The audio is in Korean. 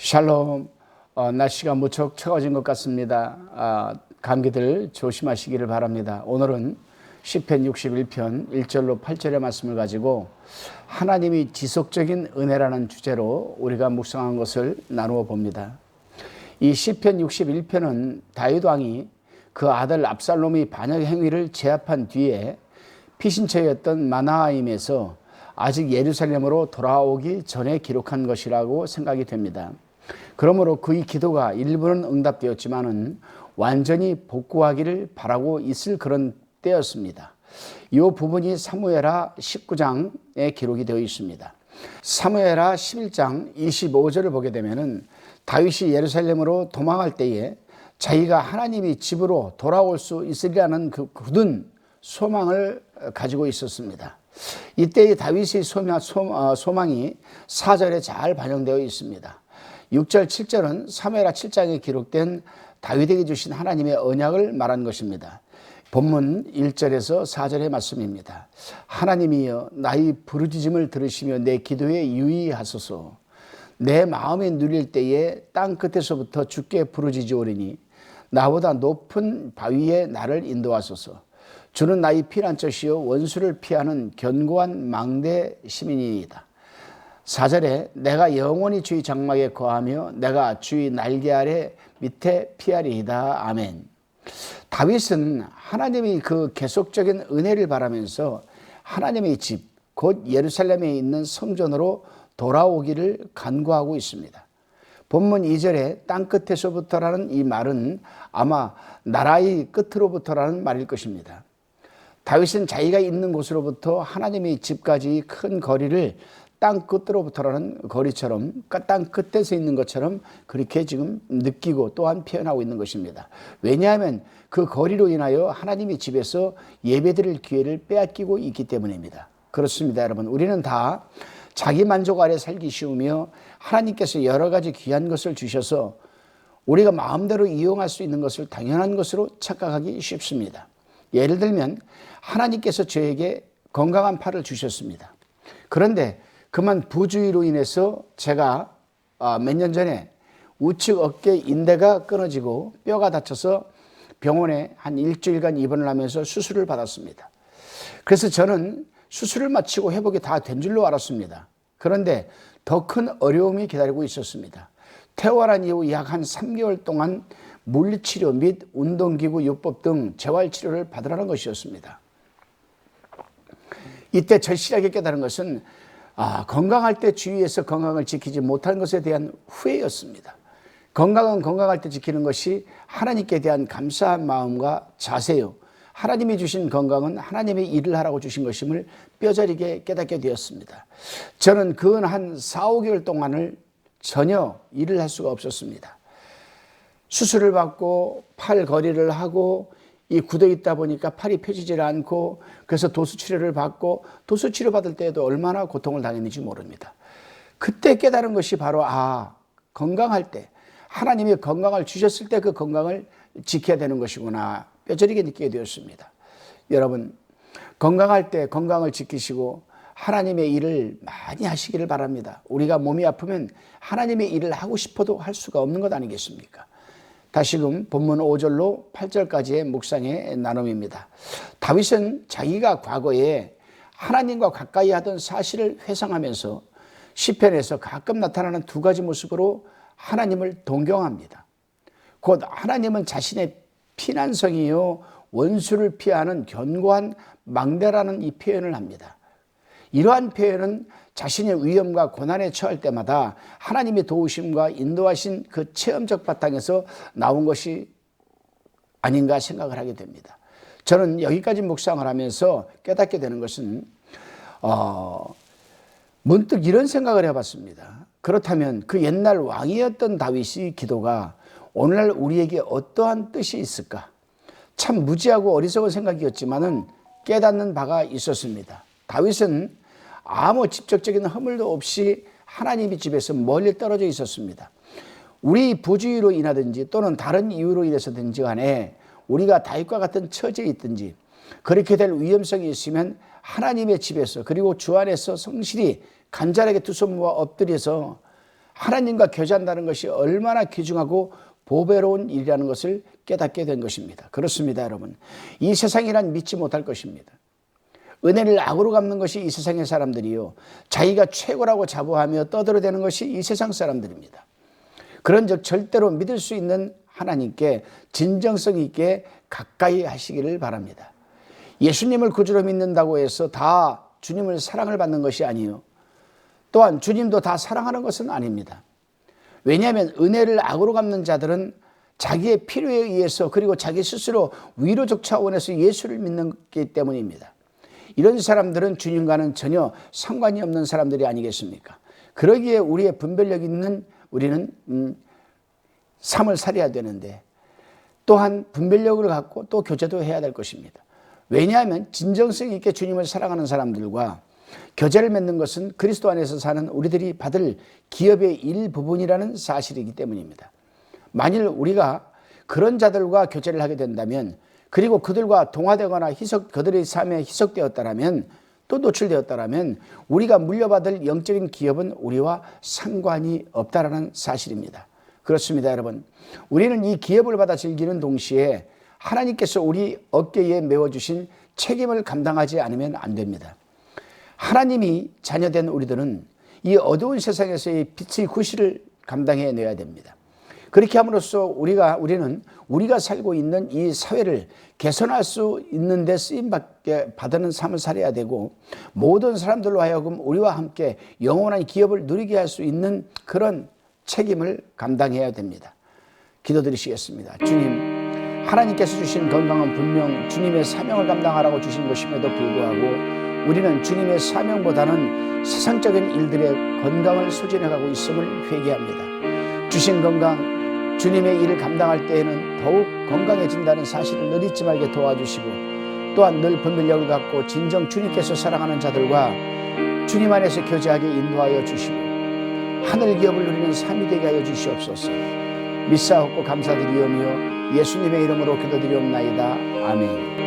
샬롬. 날씨가 무척 차가워진 것 같습니다. 감기들 조심하시기를 바랍니다. 오늘은 시편 61편 1절로 8절의 말씀을 가지고 하나님이 지속적인 은혜라는 주제로 우리가 묵상한 것을 나누어 봅니다. 이 시편 61편은 다윗 왕이 그 아들 압살롬이 반역 행위를 제압한 뒤에 피신처였던 마나하임에서 아직 예루살렘으로 돌아오기 전에 기록한 것이라고 생각이 됩니다. 그러므로 그의 기도가 일부는 응답되었지만은 완전히 복구하기를 바라고 있을 그런 때였습니다. 이 부분이 사무엘하 19장에 기록이 되어 있습니다. 사무엘하 11장 25절을 보게 되면은 다윗이 예루살렘으로 도망할 때에 자기가 하나님이 집으로 돌아올 수 있으리라는 그 굳은 소망을 가지고 있었습니다. 이때의 다윗의 소망이 4절에 잘 반영되어 있습니다. 6절, 7절은 사무엘하 7장에 기록된 다윗에게 주신 하나님의 언약을 말한 것입니다. 본문 1절에서 4절의 말씀입니다. 하나님이여 나의 부르짖음을 들으시며 내 기도에 유의하소서. 내 마음이 누릴 때에 땅 끝에서부터 주께 부르짖으오리니 나보다 높은 바위에 나를 인도하소서. 주는 나의 피난처시요 원수를 피하는 견고한 망대 시민이니이다. 4절에 내가 영원히 주의 장막에 거하며 내가 주의 날개 아래 밑에 피하리이다. 아멘. 다윗은 하나님의 그 계속적인 은혜를 바라면서 하나님의 집, 곧 예루살렘에 있는 성전으로 돌아오기를 간구하고 있습니다. 본문 2절에 땅 끝에서부터라는 이 말은 아마 나라의 끝으로부터라는 말일 것입니다. 다윗은 자기가 있는 곳으로부터 하나님의 집까지 큰 거리를 땅 끝으로부터라는 거리처럼, 땅 끝에서 있는 것처럼 그렇게 지금 느끼고 또한 표현하고 있는 것입니다. 왜냐하면 그 거리로 인하여 하나님의 집에서 예배드릴 기회를 빼앗기고 있기 때문입니다. 그렇습니다, 여러분. 우리는 다 자기 만족 아래 살기 쉬우며 하나님께서 여러 가지 귀한 것을 주셔서 우리가 마음대로 이용할 수 있는 것을 당연한 것으로 착각하기 쉽습니다. 예를 들면 하나님께서 저에게 건강한 팔을 주셨습니다. 그런데 그만 부주의로 인해서 제가 몇 년 전에 우측 어깨 인대가 끊어지고 뼈가 다쳐서 병원에 한 일주일간 입원을 하면서 수술을 받았습니다. 그래서 저는 수술을 마치고 회복이 다 된 줄로 알았습니다. 그런데 더 큰 어려움이 기다리고 있었습니다. 퇴원한 이후 약 한 3개월 동안 물리치료 및 운동기구 요법 등 재활치료를 받으라는 것이었습니다. 이때 절실하게 깨달은 것은 건강할 때 주위에서 건강을 지키지 못하는 것에 대한 후회였습니다. 건강은 건강할 때 지키는 것이 하나님께 대한 감사한 마음과 자세요. 하나님이 주신 건강은 하나님의 일을 하라고 주신 것임을 뼈저리게 깨닫게 되었습니다. 저는 근 한 4, 5개월 동안을 전혀 일을 할 수가 없었습니다. 수술을 받고 팔 거리를 하고 이 굳어 있다 보니까 팔이 펴지질 않고 그래서 도수치료를 받고 도수치료 받을 때에도 얼마나 고통을 당했는지 모릅니다. 그때 깨달은 것이 바로 건강할 때 하나님이 건강을 주셨을 때 그 건강을 지켜야 되는 것이구나 뼈저리게 느끼게 되었습니다. 여러분 건강할 때 건강을 지키시고 하나님의 일을 많이 하시기를 바랍니다. 우리가 몸이 아프면 하나님의 일을 하고 싶어도 할 수가 없는 것 아니겠습니까? 다시금 본문 5절로 8절까지의 묵상의 나눔입니다. 다윗은 자기가 과거에 하나님과 가까이 하던 사실을 회상하면서 시편에서 가끔 나타나는 두 가지 모습으로 하나님을 동경합니다. 곧 하나님은 자신의 피난성이요 원수를 피하는 견고한 망대라는 이 표현을 합니다. 이러한 표현은 자신의 위험과 고난에 처할 때마다 하나님의 도우심과 인도하신 그 체험적 바탕에서 나온 것이 아닌가 생각을 하게 됩니다. 저는 여기까지 묵상을 하면서 깨닫게 되는 것은 문득 이런 생각을 해봤습니다. 그렇다면 그 옛날 왕이었던 다윗의 기도가 오늘날 우리에게 어떠한 뜻이 있을까? 참 무지하고 어리석은 생각이었지만은 깨닫는 바가 있었습니다. 다윗은 아무 직접적인 허물도 없이 하나님의 집에서 멀리 떨어져 있었습니다. 우리 부주의로 인하든지 또는 다른 이유로 인해서든지 간에 우리가 다윗과 같은 처지에 있든지 그렇게 될 위험성이 있으면 하나님의 집에서 그리고 주 안에서 성실히 간절하게 두 손 모아 엎드려서 하나님과 교제한다는 것이 얼마나 귀중하고 보배로운 일이라는 것을 깨닫게 된 것입니다. 그렇습니다, 여러분. 이 세상이란 믿지 못할 것입니다. 은혜를 악으로 갚는 것이 이 세상의 사람들이요, 자기가 최고라고 자부하며 떠들어대는 것이 이 세상 사람들입니다. 그런즉 절대로 믿을 수 있는 하나님께 진정성 있게 가까이 하시기를 바랍니다. 예수님을 구주로 믿는다고 해서 다 주님을 사랑을 받는 것이 아니요, 또한 주님도 다 사랑하는 것은 아닙니다. 왜냐하면 은혜를 악으로 갚는 자들은 자기의 필요에 의해서, 그리고 자기 스스로 위로적 차원에서 예수를 믿기 때문입니다. 이런 사람들은 주님과는 전혀 상관이 없는 사람들이 아니겠습니까? 그러기에 우리의 분별력 있는 우리는 삶을 살아야 되는데, 또한 분별력을 갖고 또 교제도 해야 될 것입니다. 왜냐하면 진정성 있게 주님을 사랑하는 사람들과 교제를 맺는 것은 그리스도 안에서 사는 우리들이 받을 기업의 일부분이라는 사실이기 때문입니다. 만일 우리가 그런 자들과 교제를 하게 된다면, 그리고 그들과 동화되거나 그들의 삶에 희석되었다라면, 또 노출되었다라면 우리가 물려받을 영적인 기업은 우리와 상관이 없다라는 사실입니다. 그렇습니다, 여러분. 우리는 이 기업을 받아 즐기는 동시에 하나님께서 우리 어깨에 메워주신 책임을 감당하지 않으면 안 됩니다. 하나님이 자녀된 우리들은 이 어두운 세상에서의 빛의 구실을 감당해내야 됩니다. 그렇게 함으로써 우리는 우리가 살고 있는 이 사회를 개선할 수 있는 데 쓰임받게 받는 삶을 살아야 되고, 모든 사람들로 하여금 우리와 함께 영원한 기업을 누리게 할 수 있는 그런 책임을 감당해야 됩니다. 기도드리시겠습니다. 주님, 하나님께서 주신 건강은 분명 주님의 사명을 감당하라고 주신 것임에도 불구하고 우리는 주님의 사명보다는 세상적인 일들의 건강을 소진해가고 있음을 회개합니다. 주신 건강, 주님의 일을 감당할 때에는 더욱 건강해진다는 사실을 늘 잊지 말게 도와주시고, 또한 늘 분별력을 갖고 진정 주님께서 사랑하는 자들과 주님 안에서 교제하게 인도하여 주시고, 하늘 기업을 누리는 삶이 되게 하여 주시옵소서. 믿사옵고 감사드리오며 예수님의 이름으로 기도드리옵나이다. 아멘.